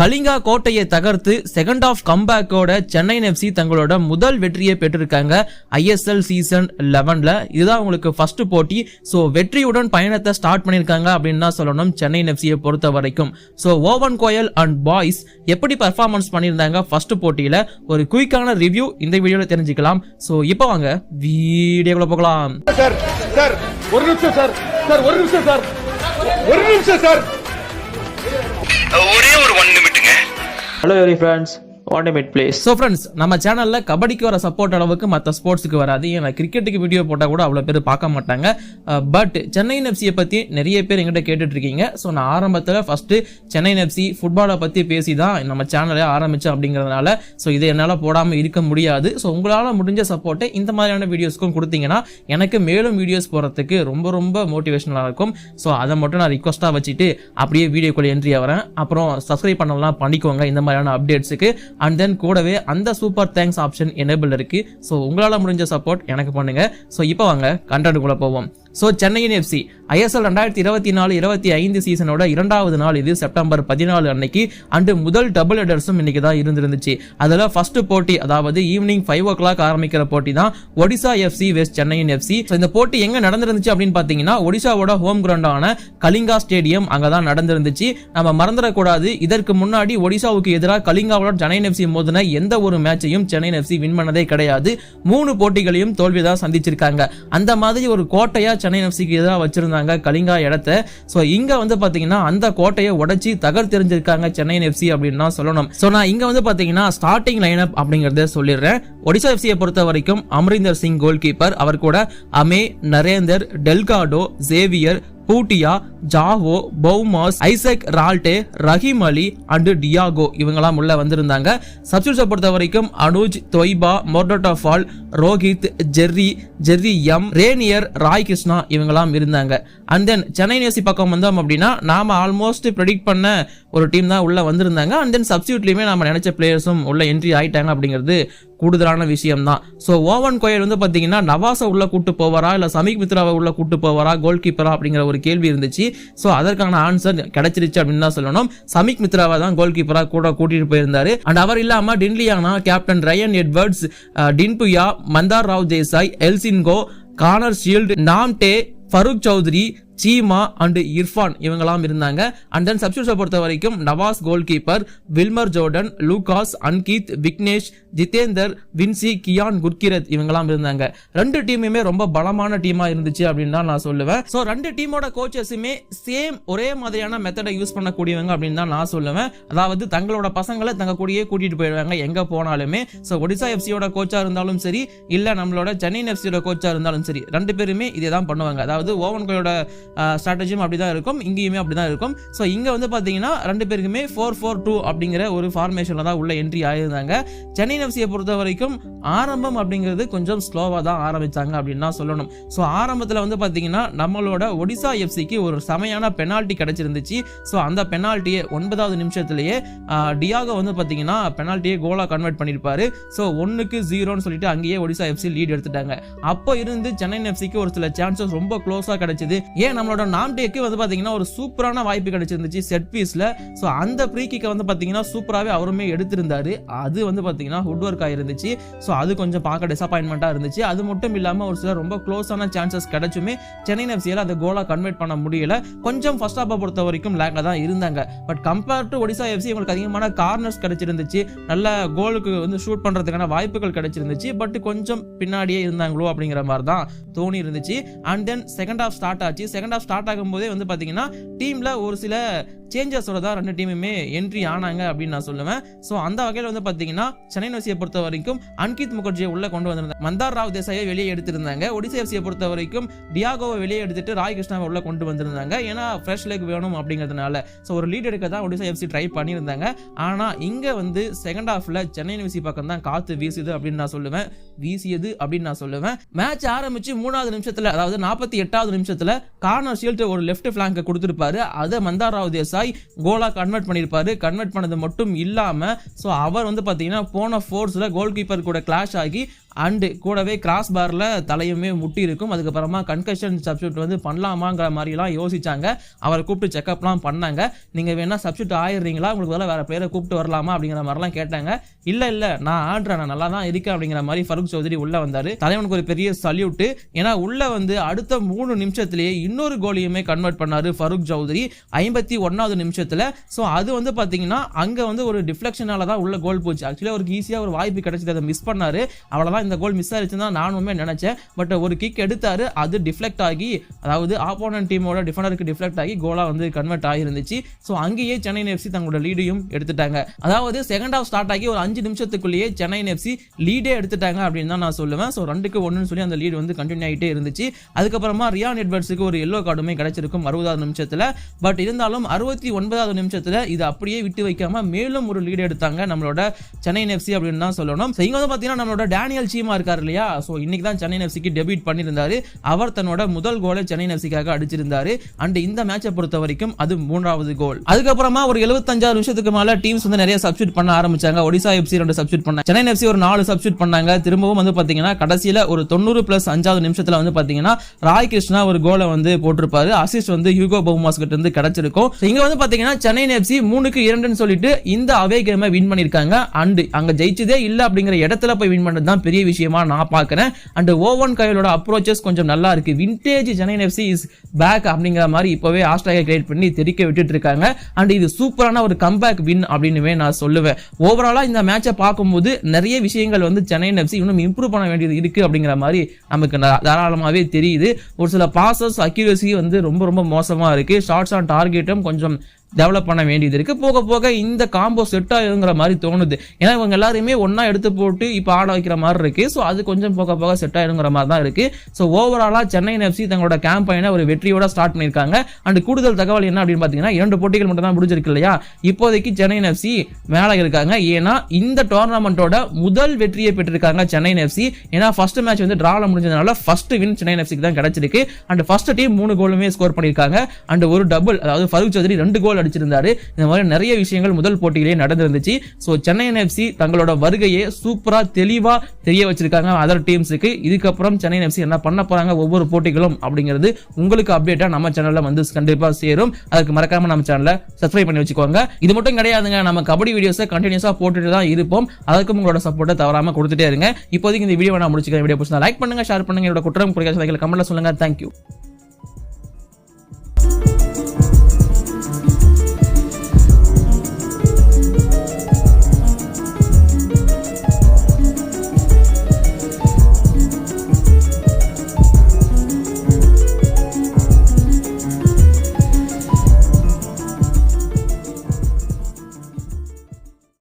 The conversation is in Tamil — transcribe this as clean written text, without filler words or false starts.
கலிங்கா கோட்டையை தகர்த்து செகண்ட் ஆஃப் கம்பேக்கோட சென்னை எஃப்சி தங்களோட முதல் வெற்றியை பெற்றிருக்காங்க ISL சீசன் 11ல. இதுதான் உங்களுக்கு ஃபர்ஸ்ட் போட்டி. ஸோ வெற்றியுடன் பயணத்தை ஸ்டார்ட் பண்ணியிருக்காங்க அப்படின்னு தான் சொல்லணும் சென்னை எஃப்சியை பொறுத்த வரைக்கும். So Owen Coyle and boys எப்படி பர்ஃபார்மன்ஸ் பண்ணியிருந்தாங்க ஃபர்ஸ்ட் போட்டியில ஒரு குயிக்கான ரிவ்யூ இந்த வீடியோல தெரிஞ்சுக்கலாம். ஸோ இப்போ வாங்க வீடியோக்குள்ள போகலாம். ஒரே ஒரு 1 நிமிட்டுங்க. Hello every friends, what a mid place. So friends, நம்ம சேனல்ல கபடிக்கு வர சப்போர்ட் அளவுக்கு மற்ற ஸ்போர்ட்ஸுக்கு வராது. ஏன்னா கிரிக்கெட்டுக்கு வீடியோ போட்டால் கூட அவ்வளோ பேர் பார்க்க மாட்டாங்க. பட் சென்னை எஃப்சியை பற்றி நிறைய பேர் எங்கிட்ட கேட்டுட்டு இருக்கீங்க. ஸோ நான் ஆரம்பத்தில் ஃபர்ஸ்ட் சென்னை எஃப்சி ஃபுட்பாலை பற்றி பேசி தான் நம்ம சேனலே ஆரம்பித்தேன் அப்படிங்கிறதுனால ஸோ இதை என்னால் போடாமல் இருக்க முடியாது. ஸோ உங்களால் முடிஞ்ச சப்போர்ட்டை இந்த மாதிரியான வீடியோஸ்க்கும் கொடுத்தீங்கன்னா எனக்கு மேலும் வீடியோஸ் போகிறதுக்கு ரொம்ப ரொம்ப மோட்டிவேஷனலாக இருக்கும். ஸோ அதை மட்டும் நான் ரிக்வஸ்ட்டாக வச்சுட்டு அப்படியே வீடியோக்குள்ளே என்ட்ரி ஆகிறேன். அப்புறம் சப்ஸ்கிரைப் பண்ணலாம் பண்ணிக்கோங்க இந்த மாதிரியான அப்டேட்ஸுக்கு. அண்ட் தென் கூடவே அந்த சூப்பர் தேங்க்ஸ் ஆப்ஷன் எனேபிள் இருக்கு. ஸோ உங்களால் முடிஞ்ச சப்போர்ட் எனக்கு பண்ணுங்க. ஸோ இப்போ வாங்க கண்டென்ட்டுக்குள்ள போவோம். ஸோ சென்னையின் எஃப்சி ISL 2024-25 சீசனோட 2வது நாள் இது செப்டம்பர் 14 அன்னைக்கு. அண்டு முதல் டபுள் ஹெடர்ஸும் இன்னைக்கு தான் இருந்துருந்துச்சு. அதில் ஃபர்ஸ்ட் போட்டி, அதாவது ஈவினிங் 5 o'clock ஆரம்பிக்கிற போட்டி தான் ஒடிசா எஃப்சி வெஸ்ட் சென்னையின் எஃப்சி. ஸோ இந்த போட்டி எங்க நடந்திருந்துச்சு அப்படின்னு பார்த்தீங்கன்னா ஒடிசாவோட ஹோம் கிரவுண்டான கலிங்கா ஸ்டேடியம் அங்கே தான் நடந்திருந்துச்சு. நம்ம மறந்துடக்கூடாது, இதற்கு முன்னாடி ஒடிசாவுக்கு எதிராக கலிங்காவோட சென்னை எஃப்சி மோதின எந்த ஒரு மேட்சையும் சென்னை எஃப்சி வின் பண்ணதே கிடையாது. 3 போட்டிகளையும் தோல்விதான் சந்திச்சிருக்காங்க. அந்த மாதிரி ஒரு கோட்டையா சென்னை எஃப்சிக்கு எதிராக வச்சிருந்தாங்க கலிங்கா இடத்தை. ஸோ இங்க வந்து பாத்தீங்கன்னா அந்த கோட்டையை உடைச்சி தகர்த்தெறிஞ்சிருக்காங்க சென்னை எஃப்சி அப்படின்னு தான் சொல்லணும். ஸோ நான் இங்க வந்து பாத்தீங்கன்னா ஸ்டார்டிங் லைனப் அப்படிங்கறத சொல்லிடுறேன். ஒடிசா எஃப்சியை பொறுத்த வரைக்கும் அமரிந்தர் சிங் கோல் கீப்பர், அவர் கூட Amey, Narender, Delgado, Javier, Bhutia, Joao, பவுமாஸ், Isaac Ralte, Rahim Ali and Diego இவங்கெல்லாம் உள்ள வந்திருந்தாங்க. சப்ஸ்டியூட்ஸை பொறுத்த வரைக்கும் அனுஜ், தொய்பா, மோர்டோட்டாஃபால், Rohit, Jerry M, Rainier, Rai Krishna இவங்கெல்லாம் இருந்தாங்க. அண்ட் தென் சென்னை எஃப்சி பக்கம் வந்தோம் அப்படின்னா நாம ஆல்மோஸ்ட் ப்ரெடிக்ட் பண்ண ஒரு டீம் தான் உள்ள வந்திருந்தாங்க. அண்ட் தென் சப்ஸ்டியூட்லயுமே நம்ம நினைச்ச பிளேயர்ஸும் உள்ள என்ட்ரி ஆயிட்டாங்க அப்படிங்கிறது கூடுதலான விஷயம் தான். ஸோ ஓவன் கோயல் வந்து பாத்தீங்கன்னா நவாஸை உள்ள கூட்டு போவாரா இல்ல சமீக் மித்ராவை உள்ள கூட்டு போவாரா கோல் கீப்பரா அப்படிங்கிற ஒரு கேள்வி இருந்துச்சு. ஸோ அதற்கான ஆன்சர் கிடைச்சிருச்சு அப்படின்னு தான் சொல்லணும். சமீக் மித்ராவை தான் கோல் கீப்பரா கூட கூட்டிட்டு போயிருந்தாரு. அண்ட் அவர் இல்லாம Tinliana, captain Ryan Edwards, Tinpuia, Mandar Rao Desai, Elsinho, Connor Shields, நாம்டே, ஃபருக் சௌத்ரி, சீமா அண்ட் இர்ஃபான் இவங்கெல்லாம் இருந்தாங்க. அண்ட் தென் சப்ஸ்டியூட்ஸை பொறுத்த வரைக்கும் Nawaz goalkeeper, Vilmar Jordan, Lucas, Ankit, Vignesh, Jitender, Vincy, Kiyan Gurkirat இவங்கெல்லாம் இருந்தாங்க. 2 டீமுமே ரொம்ப பலமான டீமா இருந்துச்சு அப்படின்னு தான் நான் சொல்லுவேன். ஸோ 2 டீமோட கோச்சஸுமே சேம் ஒரே மாதிரியான மெத்தடை யூஸ் பண்ணக்கூடியவங்க அப்படின்னு தான் நான் சொல்லுவேன். அதாவது தங்களோட பசங்களை தங்க கூடயே கூட்டிட்டு போயிடுவாங்க எங்க போனாலுமே. ஸோ ஒடிசா எஃப்சியோட கோச்சா இருந்தாலும் சரி இல்ல நம்மளோட சென்னை எஃப்சியோட கோச்சா இருந்தாலும் சரி 2 பேருமே இதே தான் பண்ணுவாங்க. அதாவது ஓவன் கோயோட ஸ்ட்ராட்டஜியும் அப்படிதான் இருக்கும், இங்கேயுமே அப்படிதான் இருக்கும். ஸோ இங்க வந்து பாத்தீங்கன்னா 2 பேருக்குமே 4-4-2 அப்படிங்கிற ஒரு ஃபார்மேஷன்ல தான் உள்ள என்ட்ரி ஆயிருந்தாங்க. சென்னை எஃப்சியை பொறுத்த வரைக்கும் ஆரம்பம் அப்படிங்கிறது கொஞ்சம் ஸ்லோவா தான் ஆரம்பிச்சாங்க அப்படின்னு தான் சொல்லணும். ஸோ ஆரம்பத்தில் வந்து பாத்தீங்கன்னா நம்மளோட ஒடிசா எஃப்சிக்கு ஒரு செமையான பெனால்ட்டி கிடைச்சிருந்துச்சு. ஸோ அந்த பெனால்ட்டியை 9வது நிமிஷத்திலேயே டியாகோ வந்து பாத்தீங்கன்னா பெனால்ட்டியை கோலா கன்வெர்ட் பண்ணிருப்பாரு. ஸோ 1-0 சொல்லிட்டு அங்கேயே ஒடிசா எஃப்சி லீட் எடுத்துட்டாங்க. அப்போ இருந்து சென்னை எஃப்சிக்கு ஒரு சில சான்சஸ் ரொம்ப க்ளோஸா கிடைச்சது. ஏன் நம்மளோட நாம்டேக்கு வந்து பாத்தீங்கன்னா ஒரு சூப்பரான வாய்ப்பு கிடைச்சிருந்துச்சு செட் பீஸ்ல. சோ அந்த ஃப்ரீ கிக்க வந்து பாத்தீங்கன்னா சூப்பராவே அவருமே எடுத்திருந்தாரு. அது வந்து பாத்தீங்கன்னா ஹுட் ஒர்க் ஆயிருந்துச்சு. சோ அது கொஞ்சம் பார்க்க டிசப்பாயின்மெண்டா இருந்துச்சு. அது மட்டும் இல்லாம ஒரு சில ரொம்ப க்ளோஸான சான்சஸ் கிடைச்சுமே சென்னை எஃப்சியால அந்த கோலா கன்வெர்ட் பண்ண முடியல. கொஞ்சம் ஃபர்ஸ்ட் ஹாஃபை பொறுத்த வரைக்கும் லேக்கா தான் இருந்தாங்க. But compare to Odisha FC உங்களுக்கு அதிகமான கார்னர்ஸ் கிடைச்சிருந்துச்சு, நல்ல கோலுக்கு வந்து ஷூட் பண்றதுக்கான வாய்ப்புகள் கிடைச்சிருந்துச்சு. பட் கொஞ்சம் பின்னாடியே இருந்தாங்களோ அப்படிங்கிற மாதிரி தான் தோணி இருந்துச்சு. And then second half start ஆச்சு. செகண்ட் ஹாஃப் ஸ்டார்ட் ஆகும்போதே வந்து பாத்தீங்கன்னா டீம்ல ஒரு சில சேஞ்சஸோட தான் 2 டீமுமே என்ட்ரி ஆனாங்க அப்படின்னு நான் சொல்லுவேன். ஸோ அந்த வகையில் வந்து பார்த்தீங்கன்னா சென்னை எஃப்சியை பொறுத்த வரைக்கும் அன்கித் முகர்ஜியை உள்ள கொண்டு வந்திருந்தாங்க, மந்தார் ராவ் தேசாயை வெளியே எடுத்திருந்தாங்க. ஒடிசா எஃப்சியை பொறுத்த வரைக்கும் டியாகோவை வெளியே எடுத்துட்டு ராய் கிருஷ்ணாவை உள்ள கொண்டு வந்திருந்தாங்க. ஏன்னா ஃப்ரெஷ் லெக் வேணும் அப்படிங்கிறதுனால. ஸோ ஒரு லீட் எடுக்க தான் ஒடிசா எஃப்சி ட்ரை பண்ணியிருந்தாங்க. ஆனால் இங்கே வந்து செகண்ட் ஹாஃப்ல சென்னை எஃப்சி பக்கம் தான் காத்து வீசுது அப்படின்னு நான் சொல்லுவேன், வீசியது அப்படின்னு நான் சொல்லுவேன். மேட்ச் ஆரம்பிச்சு 3வது நிமிஷத்துல, அதாவது 48வது நிமிஷத்துல கார்னர் ஷீல்ட் ஒரு லெஃப்ட் பிளாங்க கொடுத்திருப்பாரு. அதை மந்தார் ராவ் தேசாய் கோலா கன்வெர்ட் பண்ணிருப்பாரு. கன்வெர்ட் பண்ணது மட்டும் இல்லாம சோ அவர் வந்து பாத்தீங்கன்னா போன ஃபோர்ஸ்ல கோல் கீப்பர் கூட கிளாஷ் ஆகி அண்டு கூடவே கிராஸ் பார்ல தலையுமே முட்டி இருக்கும். அதுக்கப்புறமா கன்கஷன் சப்ஸ்டியூட் வந்து பண்ணலாமாங்கிற மாதிரிலாம் யோசிச்சாங்க. அவரை கூப்பிட்டு செக்அப்லாம் பண்ணாங்க. நீங்க வேணா சப்ஸ்டியூட் ஆயிடுறீங்களா, உங்களுக்கு வேற பிளேயரை கூப்பிட்டு வரலாமா அப்படிங்கிற மாதிரிலாம் கேட்டாங்க. இல்ல நான் ஆடுறேன், நான் நல்லா தான் இருக்கேன் அப்படிங்கிற மாதிரி ஃபருக் சௌத்ரி உள்ள வந்தாரு. தலைவனுக்கு ஒரு பெரிய சல்யூட். ஏன்னா உள்ள வந்து அடுத்த 3 நிமிஷத்திலேயே இன்னொரு கோலையுமே கன்வெர்ட் பண்ணாரு ஃபருக் சௌத்ரி 51வது நிமிஷத்துல. ஸோ அது வந்து பாத்தீங்கன்னா அங்க வந்து ஒரு டிஃப்ளெக்ஷனால தான் உள்ள கோல் போச்சு. ஆக்சுவலி அவருக்கு ஈஸியா ஒரு வாய்ப்பு கிடைச்சது, அதை மிஸ் பண்ணாரு. அவ்வளவுதான், இந்த கோல் மிஸ் ஆயிடுச்சுன்னு தான் நானுமே நினைச்சேன். பட் ஒரு கிக் எடுத்தாரு, அது டிஃப்ளெக்ட் ஆகி, அதாவது ஆப்போனன்ட் டீமோட டிஃபெண்டருக்கு டிஃப்ளெக்ட் ஆகி கோலா வந்து கன்வெர்ட் ஆகிருந்துச்சு. ஸோ அங்கேயே சென்னை எஃப்சி தங்களோட லீடையும் எடுத்துட்டாங்க. அதாவது செகண்ட் ஹாஃப் ஸ்டார்ட் ஆகி ஒரு 5 நிமிஷத்துக்குள்ளேயே சென்னை எஃப்சி லீடே எடுத்துட்டாங்க அப்படின்னு தான் நான் சொல்லுவேன். ஸோ 2-1 சொல்லி அந்த லீடு வந்து கண்டினியூ ஆகிட்டே இருந்துச்சு. அதுக்கப்புறமா ரியான் எட்வர்ட்ஸுக்கு ஒரு எல்லோ கார்டுமே கிடைச்சிருக்கும் 60வது நிமிஷத்துல. பட் இருந்தாலும் 69வது நிமிஷத்துல இது அப்படியே விட்டு வைக்காம மேலும் ஒரு லீடு எடுத்தாங்க நம்மளோட சென்னை எஃப்சி அப்படின்னு தான் சொல்லணும். இங்க வந்து பாத்தீங்கன்னா நம்மளோட டேனியல் சீமா இருக்காரு இல்லையா, ஸோ இன்னைக்கு தான் சென்னை எஃப்சிக்கு டெபியூட் பண்ணியிருந்தாரு. அவர் தன்னோட முதல் கோலை சென்னை எஃப்சிக்காக அடிச்சிருந்தாரு. அண்ட் இந்த மேட்சை பொறுத்த வரைக்கும் அது 3வது கோல். அதுக்கப்புறமா ஒரு 75 நிமிஷத்துக்கு மேல டீம்ஸ் வந்து நிறைய சப்ஸ்டியூட் பண்ண ஆரம்பிச்சாங்க. ஒடிசா எஃப்சி 2 சப்ஸ்டியூட் பண்ணாங்க, சென்னை எஃப்சி ஒரு 4 சப்ஸ்டியூட் பண்ணாங்க. திரும்பவும் வந்து பாத்தீங்கன்னா கடைசியில ஒரு 90+5வது நிமிஷத்துல வந்து பாத்தீங்கன்னா ராய் கிருஷ்ணா ஒரு கோலை வந்து போட்டிருப்பாரு. அசிஸ்ட் வந்து ஹியூகோ பவுமாஸ் கிட்ட இருந்து கிடைச்சிருக்கும். இங்க வந்து பாத்தீங்கன்னா சென்னை எஃப்சி 3-2 சொல்லிட்டு இந்த அவே கேமை வின் பண்ணிருக்காங்க. அண்ட் அங்க ஜெயிச்சதே இல்ல அப்படிங்கிற இடத்துல போய் வின் பண்ணது தான் பெரிய விஷயமா நான் பாக்குறேன். அண்ட் ஓவன் கையோட அப்ரோச்சஸ் கொஞ்சம் நல்லா இருக்கு. Vintage Chennai FC is back அப்படிங்கிற மாதிரி இப்பவே ஹாஷ்டேக் கிரியேட் பண்ணி தெரிக்க விட்டுட்டு இருக்காங்க. அண்ட் இது சூப்பரான ஒரு கம்பேக் வின் அப்படின்னு நான் சொல்லுவேன். ஓவராலா இந்த மேட்சை பார்க்கும்போது நிறைய விஷயங்கள் வந்து சென்னை எஃப்சி இன்னும் இம்ப்ரூவ் பண்ண வேண்டியது இருக்கு அப்படிங்கிற மாதிரி நமக்கு தாராளமாவே தெரியுது. ஒரு சில பாசஸ் அக்யூரசி வந்து ரொம்ப மோசமா இருக்கு. ஷார்ட்ஸ் ஆன் டார்கெட்டும் கொஞ்சம் டெவலப் பண்ண வேண்டியது இருக்கு. போக போக இந்த காம்போ செட் ஆகுங்கிற மாதிரி தோணுது. ஏன்னா இவங்க எல்லாருமே ஒன்னா எடுத்து போட்டு இப்ப ஆட வைக்கிற மாதிரி இருக்கு. ஸோ அது கொஞ்சம் போக போக செட் ஆயிருங்கிற மாதிரி தான் இருக்கு. ஸோ ஓவராலா சென்னை எஃப்சி தங்களோட கேம்பெயினை ஒரு வெற்றியோட ஸ்டார்ட் பண்ணிருக்காங்க. அண்ட் கூடுதல் தகவல் என்ன அப்படின்னு பாத்தீங்கன்னா 2 போட்டிகள் மட்டும் தான் முடிஞ்சிருக்கு இல்லையா. இப்போதைக்கு சென்னை எஃப்சி மேல இருக்காங்க. ஏன்னா இந்த டோர்னமெண்டோட முதல் வெற்றியை பெற்றிருக்காங்க சென்னை எஃப்சி. ஏன்னா ஃபர்ஸ்ட் மேட்ச் வந்து டிரால முடிஞ்சதுனால ஃபர்ஸ்ட் வின் சென்னை எஃப்சிக்கு தான் கிடைச்சிருக்கு. அண்ட் ஃபர்ஸ்ட் டீம் 3 கோலுமே ஸ்கோர் பண்ணிருக்காங்க. அண்ட் ஒரு டபுள், அதாவது ஃபருக் சௌத்ரி 2 கோல் அடிச்சிருந்தாரு. இந்த மாதிரி நிறைய விஷயங்கள் முதல் போட்டியிலேயே நடந்திருந்துச்சு. சோ சென்னை எஃப்சி தங்களோட வருகையை சூப்பரா தெளிவா தெரிய வச்சிருக்காங்க அதர் டீம்ஸுக்கு. இதுக்கப்புறம் சென்னை எஃப்சி என்ன பண்ண போறாங்க ஒவ்வொரு போட்டிகளும் அப்படிங்கிறது உங்களுக்கு அப்டேட்டா நம்ம சேனல்ல வந்து கண்டிப்பா சேரும். அதுக்கு மறக்காம நம்ம சேனலை சப்ஸ்கிரைப் பண்ணி வச்சுக்கோங்க. இது மட்டும் கிடையாதுங்க, நம்ம கபடி வீடியோஸை கண்டினியூஸா போட்டுட்டு தான் இருப்போம். அதுக்கும் உங்களோட சப்போர்ட்டை தவறாம கொடுத்துட்டே இருங்க. இப்போதைக்கு இந்த வீடியோ நான் முடிச்சுக்கிறேன். வீடியோ பிடிச்சா லைக் பண்ணுங்க, ஷேர் பண்ணுங்க. என்னோட குற்றம் குறைக்காத கமெண்ட்ல சொல்லுங்க. தேங்க்யூ.